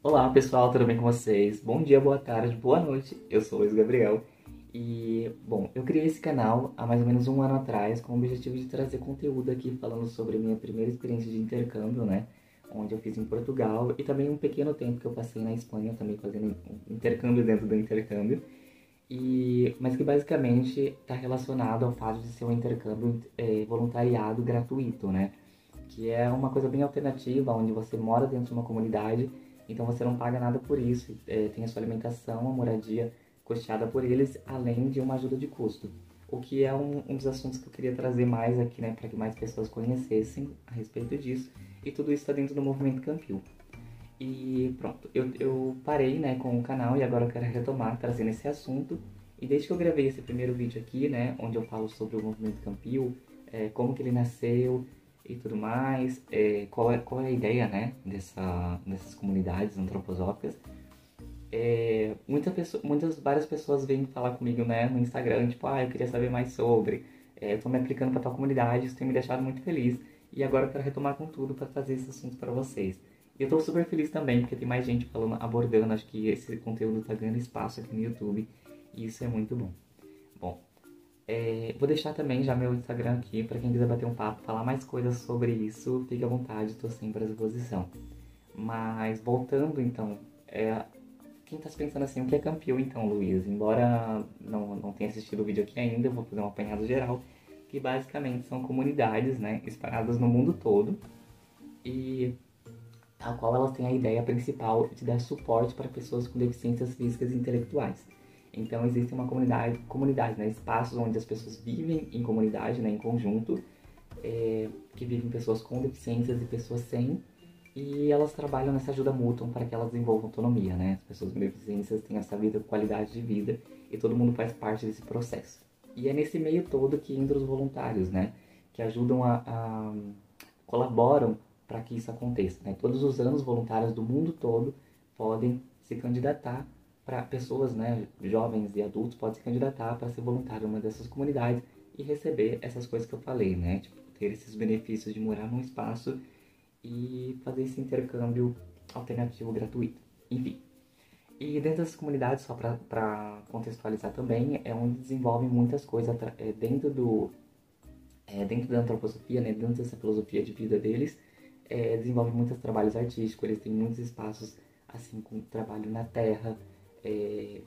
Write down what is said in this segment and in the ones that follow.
Olá pessoal, tudo bem com vocês? Bom dia, boa tarde, boa noite. Eu sou o Luiz Gabriel e, bom, eu criei esse canal há mais ou menos um ano atrás com o objetivo de trazer conteúdo aqui falando sobre a minha primeira experiência de intercâmbio, né? Onde eu fiz em Portugal e também um pequeno tempo que eu passei na Espanha também fazendo intercâmbio dentro do intercâmbio. Mas que basicamente está relacionado ao fato de ser um intercâmbio voluntariado gratuito, né? Que é uma coisa bem alternativa, onde você mora dentro de uma comunidade, então você não paga nada por isso, tem a sua alimentação, a moradia custeada por eles, além de uma ajuda de custo. O que é um dos assuntos que eu queria trazer mais aqui, né, para que mais pessoas conhecessem a respeito disso, e tudo isso está dentro do movimento Campil. E pronto, eu parei, né, com o canal e agora eu quero retomar trazendo esse assunto. E desde que eu gravei esse primeiro vídeo aqui, né, onde eu falo sobre o movimento Campil, como que ele nasceu e tudo mais, qual é a ideia, né, dessas comunidades antroposóficas, várias pessoas vêm falar comigo, né, no Instagram, tipo, eu queria saber mais sobre, eu tô me aplicando para tal comunidade, isso tem me deixado muito feliz. E agora eu quero retomar com tudo para trazer esse assunto para vocês. E eu tô super feliz também, porque tem mais gente falando, abordando, acho que esse conteúdo tá ganhando espaço aqui no YouTube, e isso é muito bom. Bom, vou deixar também já meu Instagram aqui para quem quiser bater um papo, falar mais coisas sobre isso, fique à vontade, estou sempre à disposição. Mas voltando então, quem está pensando assim, o que é Campeão então, Luiz? Embora não tenha assistido o vídeo aqui ainda, eu vou fazer um apanhado geral, que basicamente são comunidades, né, espalhadas no mundo todo, e tal qual elas têm a ideia principal de dar suporte para pessoas com deficiências físicas e intelectuais. Então existe uma comunidade, né, espaços onde as pessoas vivem em comunidade, né, em conjunto, que vivem pessoas com deficiências e pessoas sem, e elas trabalham nessa ajuda mútua para que elas desenvolvam autonomia, né? As pessoas com deficiências têm essa vida, qualidade de vida, e todo mundo faz parte desse processo. E é nesse meio todo que entram os voluntários, né? Que ajudam colaboram para que isso aconteça, né? Todos os anos, voluntários do mundo todo podem se candidatar para pessoas, né, jovens e adultos podem se candidatar para ser voluntário em uma dessas comunidades e receber essas coisas que eu falei, né? Tipo, ter esses benefícios de morar num espaço e fazer esse intercâmbio alternativo gratuito. Enfim. E dentro dessas comunidades, só para contextualizar também, é onde desenvolvem muitas coisas dentro da antroposofia, né, dentro dessa filosofia de vida deles, desenvolvem muitos trabalhos artísticos, eles têm muitos espaços assim com trabalho na terra, é,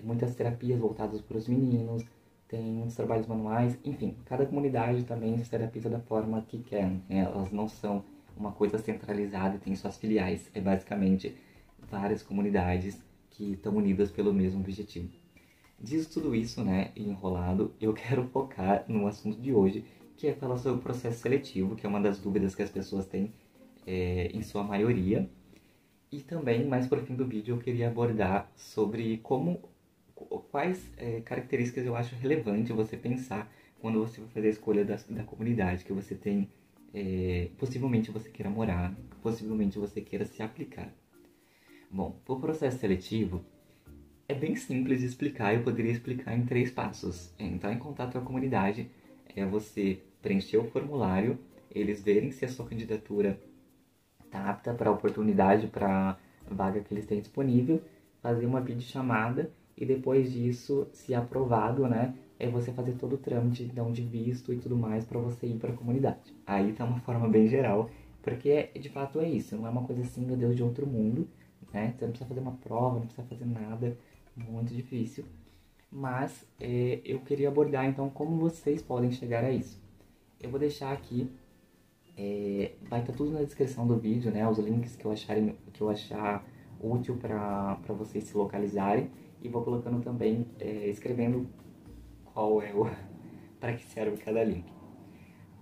muitas terapias voltadas para os meninos, tem muitos trabalhos manuais, enfim, cada comunidade também se terapiza da forma que quer, né? Elas não são uma coisa centralizada e tem suas filiais, é basicamente várias comunidades que estão unidas pelo mesmo objetivo. Dito tudo isso, né, enrolado, eu quero focar no assunto de hoje, que é falar sobre o processo seletivo, que é uma das dúvidas que as pessoas têm, em sua maioria. E também, mais por fim do vídeo, eu queria abordar sobre quais características eu acho relevante você pensar quando você vai fazer a escolha da comunidade que você tem, possivelmente você queira morar, possivelmente você queira se aplicar. Bom, o processo seletivo é bem simples de explicar, eu poderia explicar em 3 passos. Entrar em contato com a comunidade, é você preencher o formulário, eles verem se a sua candidatura está apta para a oportunidade, para a vaga que eles têm disponível, fazer uma videochamada e depois disso, se aprovado, né, é você fazer todo o trâmite então, de visto e tudo mais para você ir para a comunidade. Aí tá uma forma bem geral, porque de fato é isso, não é uma coisa assim, meu Deus, de outro mundo, né? Você não precisa fazer uma prova, não precisa fazer nada, muito difícil. Mas eu queria abordar então como vocês podem chegar a isso. Eu vou deixar aqui, vai estar tudo na descrição do vídeo, né? Os links que eu achar útil para vocês se localizarem. E vou colocando também, escrevendo qual é o para que serve cada link.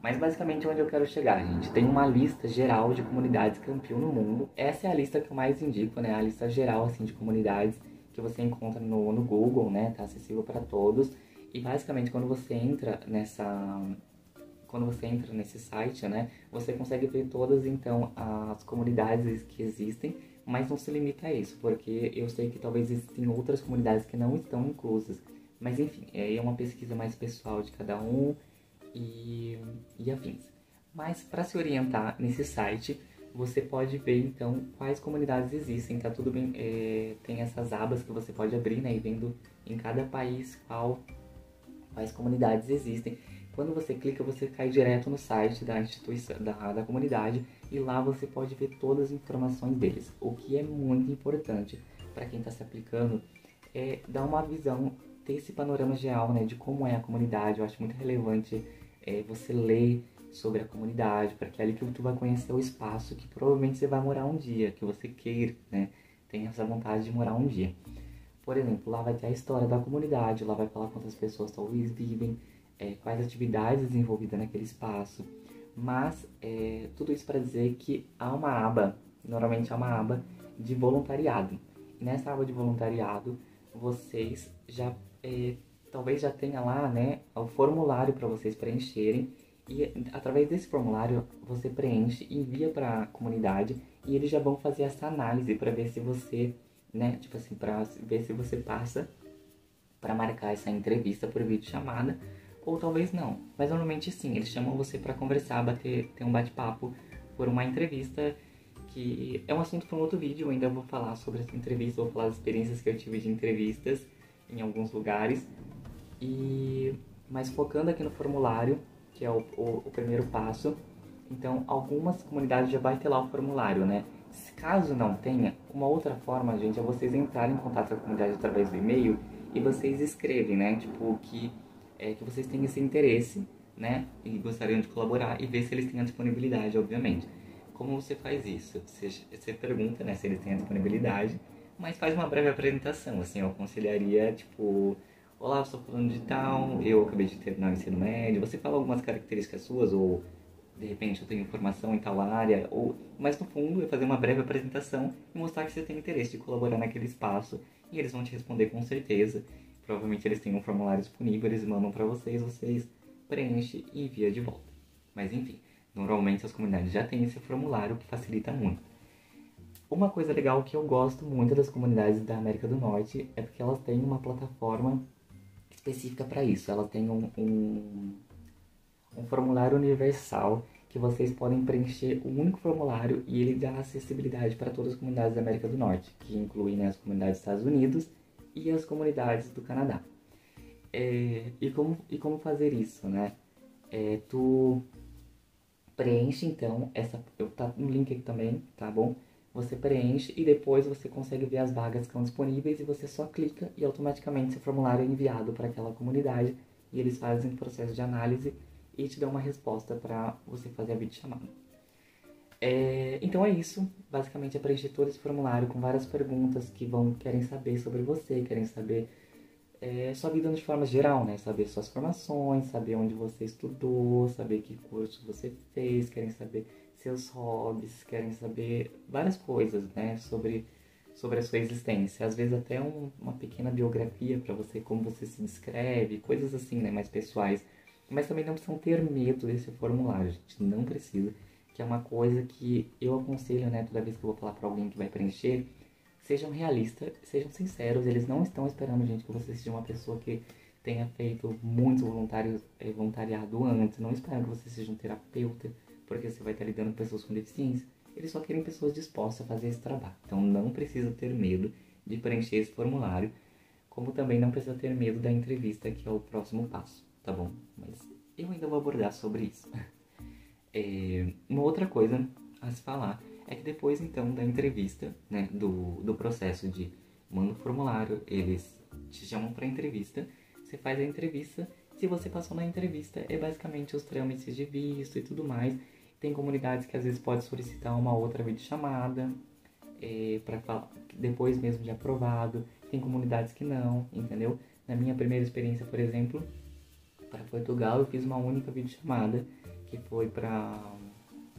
Mas basicamente onde eu quero chegar, gente, tem uma lista geral de comunidades campeão no mundo. Essa é a lista que eu mais indico, né? A lista geral assim de comunidades que você encontra no Google, né? Tá acessível para todos. E basicamente quando você entra nesse site, né, você consegue ver todas então as comunidades que existem, mas não se limita a isso, porque eu sei que talvez existem outras comunidades que não estão inclusas. Mas enfim, é uma pesquisa mais pessoal de cada um e afins. Mas para se orientar nesse site, você pode ver então quais comunidades existem, tá tudo bem, tem essas abas que você pode abrir, né, e vendo em cada país quais comunidades existem. Quando você clica, você cai direto no site da instituição, da comunidade, e lá você pode ver todas as informações deles. O que é muito importante para quem está se aplicando é dar uma visão, ter esse panorama geral, né, de como é a comunidade. Eu acho muito relevante você ler sobre a comunidade, porque é ali que tu vai conhecer o espaço que provavelmente você vai morar um dia, que você queira, né, tem essa vontade de morar um dia. Por exemplo, lá vai ter a história da comunidade, lá vai falar quantas pessoas talvez vivem, quais atividades desenvolvidas naquele espaço. Mas tudo isso para dizer que há uma aba, normalmente há uma aba de voluntariado. E nessa aba de voluntariado, vocês já talvez já tenha lá, né, o formulário para vocês preencherem. E através desse formulário você preenche, envia para a comunidade e eles já vão fazer essa análise para ver se você, né, tipo assim, para ver se você passa para marcar essa entrevista por videochamada ou talvez não. Mas normalmente sim, eles chamam você para conversar, ter um bate-papo por uma entrevista, que é um assunto para um outro vídeo. Eu ainda vou falar sobre essa entrevista, vou falar das experiências que eu tive de entrevistas em alguns lugares. Mas focando aqui no formulário, que é o primeiro passo, então algumas comunidades já vai ter lá o formulário, né? Caso não tenha, uma outra forma, gente, é vocês entrarem em contato com a comunidade através do e-mail e vocês escrevem, né? Tipo, que vocês têm esse interesse, né? E gostariam de colaborar e ver se eles têm a disponibilidade, obviamente. Como você faz isso? Você pergunta, né, se eles têm a disponibilidade, mas faz uma breve apresentação, assim, eu aconselharia, tipo, olá, eu sou falando de tal, eu acabei de terminar o ensino médio. Você fala algumas características suas, ou de repente eu tenho informação em tal área, mas no fundo é fazer uma breve apresentação e mostrar que você tem interesse de colaborar naquele espaço, e eles vão te responder com certeza. Provavelmente eles têm um formulário disponível, eles mandam para vocês preenchem e envia de volta. Mas enfim, normalmente as comunidades já têm esse formulário, que facilita muito. Uma coisa legal que eu gosto muito das comunidades da América do Norte é porque elas têm uma plataforma específica para isso. Ela tem um formulário universal que vocês podem preencher um único formulário, e ele dá acessibilidade para todas as comunidades da América do Norte, que incluem, né, as comunidades dos Estados Unidos e as comunidades do Canadá. E como fazer isso, né? Tu preenche então tá no link aqui também, tá bom? Você preenche e depois você consegue ver as vagas que estão disponíveis e você só clica e automaticamente seu formulário é enviado para aquela comunidade e eles fazem o processo de análise e te dão uma resposta para você fazer a videochamada. Então é isso, basicamente é preencher todo esse formulário com várias perguntas que querem saber sobre você, querem saber sua vida de forma geral, né? Saber suas formações, saber onde você estudou, saber que curso você fez, querem saber seus hobbies, querem saber várias coisas, né? Sobre a sua existência. Às vezes até uma pequena biografia para você, como você se descreve, coisas assim, né? Mais pessoais. Mas também não precisam ter medo desse formulário, gente. Não precisa. Que é uma coisa que eu aconselho, né? Toda vez que eu vou falar para alguém que vai preencher, sejam realistas, sejam sinceros. Eles não estão esperando, gente, que você seja uma pessoa que tenha feito muitos voluntariado antes. Não esperam que você seja um terapeuta, porque você vai estar lidando com pessoas com deficiência. Eles só querem pessoas dispostas a fazer esse trabalho. Então não precisa ter medo de preencher esse formulário, como também não precisa ter medo da entrevista, que é o próximo passo, tá bom? Mas eu ainda vou abordar sobre isso. Uma outra coisa a se falar é que depois então da entrevista, né, do processo de manda o formulário, eles te chamam para entrevista, você faz a entrevista. Se você passou na entrevista, é basicamente os trâmites de visto e tudo mais. Tem comunidades que às vezes pode solicitar uma outra videochamada para falar depois mesmo de aprovado. Tem comunidades que não, entendeu? Na minha primeira experiência, por exemplo, para Portugal, eu fiz uma única videochamada, que foi para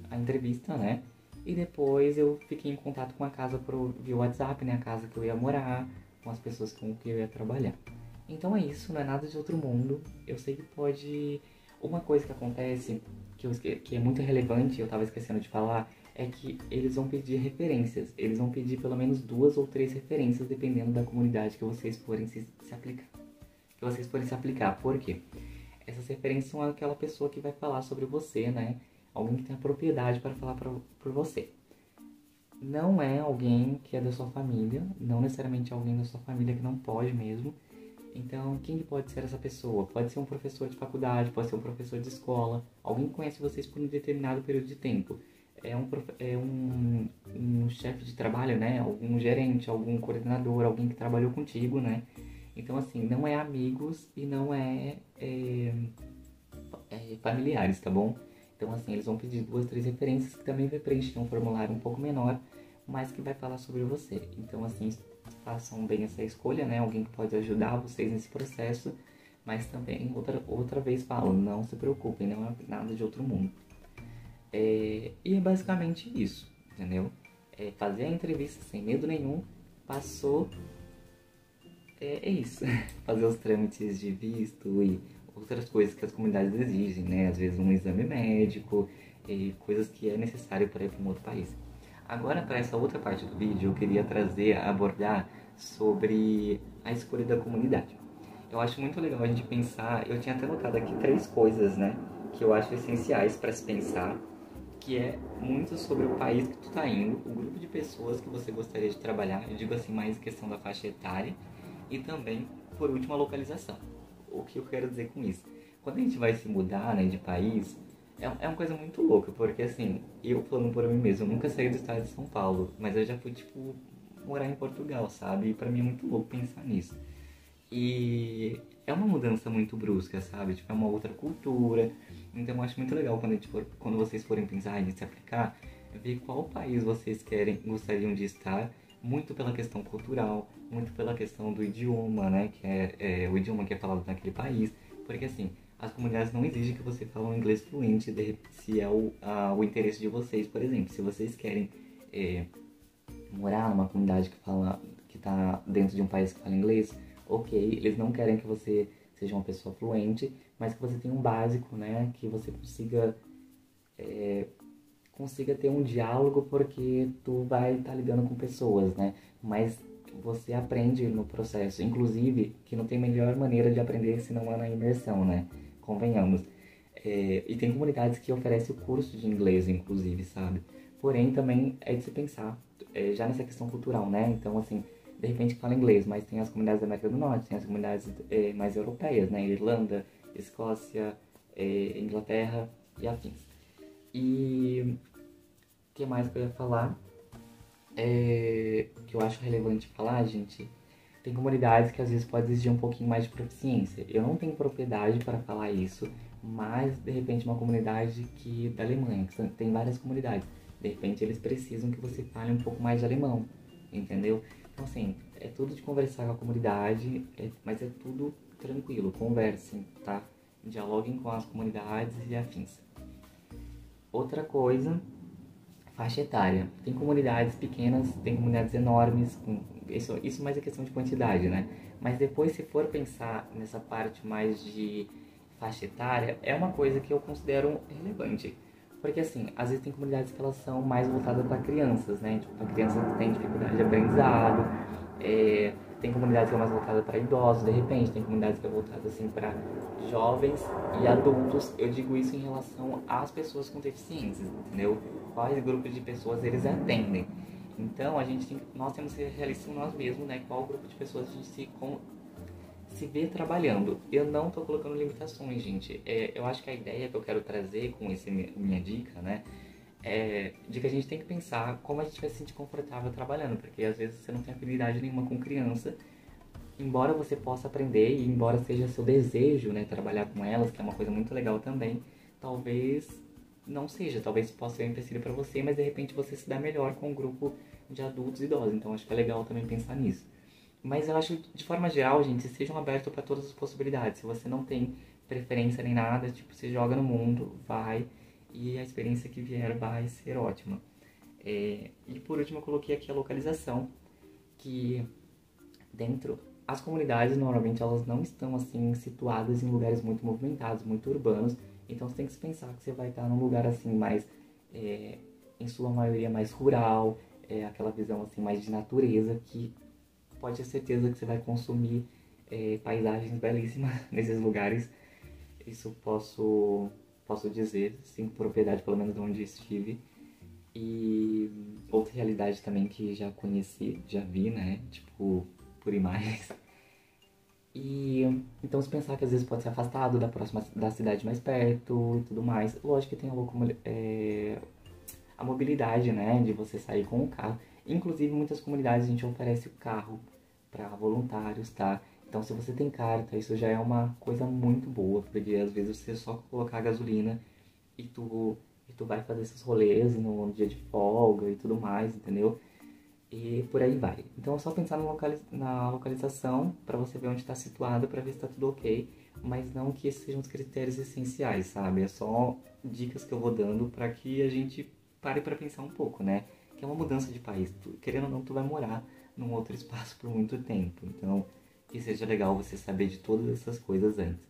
a entrevista, né? E depois eu fiquei em contato com a casa via WhatsApp, né? A casa que eu ia morar, com as pessoas com que eu ia trabalhar. Então é isso, não é nada de outro mundo. Eu sei que pode... Uma coisa que acontece, que é muito relevante, eu tava esquecendo de falar, é que eles vão pedir referências. Eles vão pedir pelo menos 2 ou 3 referências, dependendo da comunidade que vocês forem se aplicar. Que vocês forem se aplicar. Por quê? Essas referências são aquela pessoa que vai falar sobre você, né? Alguém que tem a propriedade para falar por você. não é alguém que é da sua família, não necessariamente alguém da sua família que não pode mesmo. Então, quem que pode ser essa pessoa? Pode ser um professor de faculdade, pode ser um professor de escola, alguém que conhece vocês por um determinado período de tempo. É um chefe de trabalho, né? Algum gerente, algum coordenador, alguém que trabalhou contigo, né? Então, assim, não é amigos e não é familiares, tá bom? Então, assim, eles vão pedir 2, 3 referências que também vai preencher um formulário um pouco menor, mas que vai falar sobre você. Então, assim, façam bem essa escolha, né? Alguém que pode ajudar vocês nesse processo, mas também, outra vez falo, não se preocupem, não é nada de outro mundo. E é basicamente isso, entendeu? Fazer a entrevista sem medo nenhum, passou, é isso. Fazer os trâmites de visto e outras coisas que as comunidades exigem, né? Às vezes um exame médico e coisas que é necessário para ir para um outro país. Agora, para essa outra parte do vídeo, eu queria abordar sobre a escolha da comunidade. Eu acho muito legal a gente pensar, eu tinha até notado aqui 3 coisas, né, que eu acho essenciais para se pensar, que é muito sobre o país que tu tá indo, o grupo de pessoas que você gostaria de trabalhar, eu digo assim mais questão da faixa etária, e também, por último, a localização. O que eu quero dizer com isso? Quando a gente vai se mudar, né, de país, é uma coisa muito louca, porque assim, eu falando por mim mesmo, eu nunca saí do estado de São Paulo, mas eu já fui, tipo, morar em Portugal, sabe? E pra mim é muito louco pensar nisso. E é uma mudança muito brusca, sabe? Tipo, é uma outra cultura. Então eu acho muito legal quando vocês forem pensar em se aplicar, ver qual país vocês gostariam de estar, muito pela questão cultural, muito pela questão do idioma, né? Que é o idioma que é falado naquele país. Porque assim, as comunidades não exigem que você fale um inglês fluente, se é o interesse de vocês, por exemplo. Se vocês querem é, morar numa comunidade que está dentro de um país que fala inglês, ok, eles não querem que você seja uma pessoa fluente, mas que você tenha um básico, né, que você consiga ter um diálogo porque tu vai estar lidando com pessoas, né, mas você aprende no processo, inclusive que não tem melhor maneira de aprender se não é na imersão, né, convenhamos. E tem comunidades que oferecem o curso de inglês, inclusive, sabe? Porém, também é de se pensar, já nessa questão cultural, né? Então, assim, de repente fala inglês, mas tem as comunidades da América do Norte, tem as comunidades mais europeias, né? Irlanda, Escócia, Inglaterra e afins. E o que mais que eu ia falar? Que eu acho relevante falar, gente, tem comunidades que às vezes pode exigir um pouquinho mais de proficiência. Eu não tenho propriedade para falar isso, mas de repente uma comunidade da Alemanha, que tem várias comunidades, de repente eles precisam que você fale um pouco mais de alemão, entendeu? Então assim, é tudo de conversar com a comunidade, mas é tudo tranquilo, conversem, tá? Dialoguem com as comunidades e afins. Outra coisa, faixa etária. Tem comunidades pequenas, tem comunidades enormes, isso mais é questão de quantidade, né? Mas depois, se for pensar nessa parte mais de faixa etária, é uma coisa que eu considero relevante. Porque, assim, às vezes tem comunidades que elas são mais voltadas para crianças, né? Tipo, para crianças que têm dificuldade de aprendizado. Tem comunidades que é mais voltada para idosos, de repente. Tem comunidades que é voltada, assim, para jovens e adultos. Eu digo isso em relação às pessoas com deficiências, entendeu? Quais grupos de pessoas eles atendem. Então, nós temos que ser realistas em nós mesmos, né? Qual grupo de pessoas a gente se vê trabalhando. Eu não estou colocando limitações, gente. Eu acho que a ideia que eu quero trazer com minha dica, né? De que a gente tem que pensar como a gente vai se sentir confortável trabalhando, porque às vezes você não tem afinidade nenhuma com criança, embora você possa aprender e embora seja seu desejo, né, trabalhar com elas, que é uma coisa muito legal também, talvez não seja, talvez possa ser um empecilho para você, mas de repente você se dá melhor com um grupo de adultos e idosos, então acho que é legal também pensar nisso. Mas eu acho que, de forma geral, gente, sejam abertos para todas as possibilidades. Se você não tem preferência nem nada, tipo, você joga no mundo, vai, e a experiência que vier vai ser ótima. E por último, eu coloquei aqui a localização, que dentro... As comunidades, normalmente, elas não estão, assim, situadas em lugares muito movimentados, muito urbanos. Então, você tem que se pensar que você vai estar num lugar, assim, mais... em sua maioria, mais rural. Aquela visão, assim, mais de natureza, que pode ter certeza que você vai consumir paisagens belíssimas nesses lugares. Isso posso dizer, sim, com propriedade, pelo menos de onde estive. E outra realidade também que já conheci, já vi, né? Tipo, por imagens. E então se pensar que às vezes pode ser afastado da cidade mais perto e tudo mais. Lógico que tem a mobilidade, né? De você sair com o carro. Inclusive, em muitas comunidades a gente oferece o carro para voluntários, tá? Então, se você tem carta, isso já é uma coisa muito boa, porque às vezes você só colocar gasolina e tu vai fazer esses rolês no dia de folga e tudo mais, entendeu? E por aí vai. Então é só pensar na localização para você ver onde está situado, para ver se está tudo ok, mas não que esses sejam os critérios essenciais, sabe? É só dicas que eu vou dando para que a gente pare para pensar um pouco, né? Que é uma mudança de país. Querendo ou não, tu vai morar num outro espaço por muito tempo. Então, que seja legal você saber de todas essas coisas antes.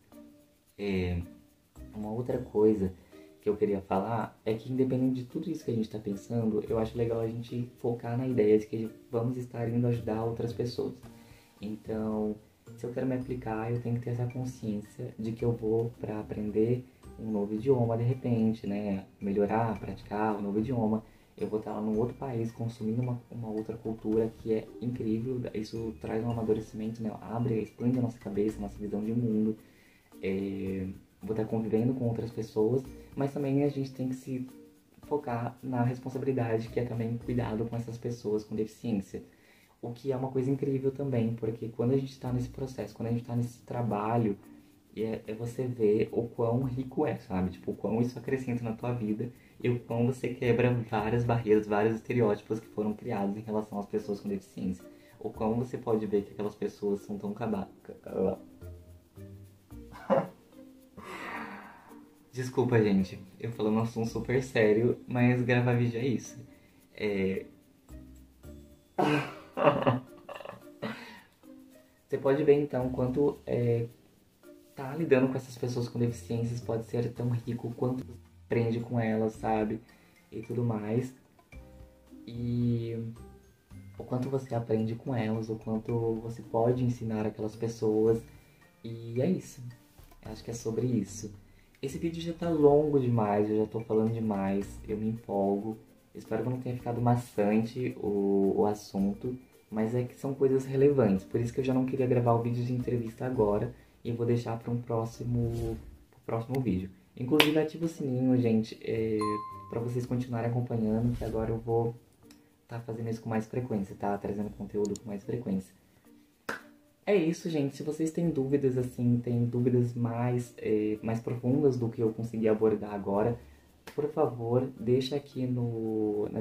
Uma outra coisa que eu queria falar é que, independente de tudo isso que a gente está pensando, eu acho legal a gente focar na ideia de que vamos estar indo ajudar outras pessoas. Então, se eu quero me aplicar, eu tenho que ter essa consciência de que eu vou para aprender um novo idioma de repente, né? Melhorar, praticar um novo idioma. Eu vou estar lá num outro país consumindo uma outra cultura que é incrível. Isso traz um amadurecimento, né? Abre, expande a nossa cabeça, a nossa visão de mundo. Vou estar convivendo com outras pessoas, mas também a gente tem que se focar na responsabilidade, que é também cuidado com essas pessoas com deficiência. O que é uma coisa incrível também, porque quando a gente está nesse processo, quando a gente está nesse trabalho, é você ver o quão rico é, sabe? Tipo, o quão isso acrescenta na tua vida e o quão você quebra várias barreiras, vários estereótipos que foram criados em relação às pessoas com deficiência. O quão você pode ver que aquelas pessoas são tão Desculpa, gente. Eu falando um assunto super sério, mas gravar vídeo é isso. É... Você pode ver então quanto tá lidando com essas pessoas com deficiências pode ser tão rico quanto você aprende com elas, sabe? E tudo mais. E o quanto você aprende com elas, o quanto você pode ensinar aquelas pessoas. E é isso. Eu acho que é sobre isso. Esse vídeo já tá longo demais, eu já tô falando demais, eu me empolgo. Espero que não tenha ficado maçante o assunto, mas é que são coisas relevantes. Por isso que eu já não queria gravar o vídeo de entrevista agora e eu vou deixar para pro próximo vídeo. Inclusive ativa o sininho, gente, para vocês continuarem acompanhando, que agora eu vou estar fazendo isso com mais frequência, tá? Trazendo conteúdo com mais frequência. É isso, gente. Se vocês têm dúvidas, assim, têm dúvidas mais profundas do que eu consegui abordar agora, por favor, deixa aqui nos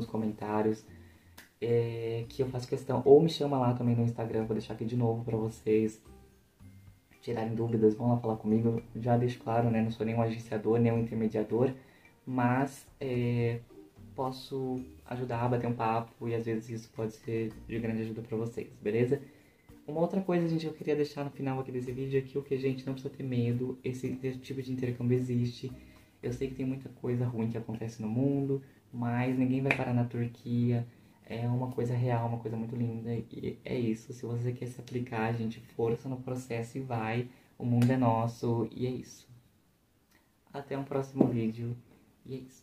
comentários que eu faço questão. Ou me chama lá também no Instagram, vou deixar aqui de novo pra vocês tirarem dúvidas, vão lá falar comigo. Já deixo claro, né? Não sou nenhum agenciador, nenhum intermediador, mas posso ajudar a bater um papo e às vezes isso pode ser de grande ajuda pra vocês, beleza? Uma outra coisa, gente, que eu queria deixar no final aqui desse vídeo é que o que a gente não precisa ter medo, esse tipo de intercâmbio existe. Eu sei que tem muita coisa ruim que acontece no mundo, mas ninguém vai parar na Turquia. É uma coisa real, uma coisa muito linda. E é isso, se você quer se aplicar, gente, força no processo e vai. O mundo é nosso e é isso. Até um próximo vídeo e é isso.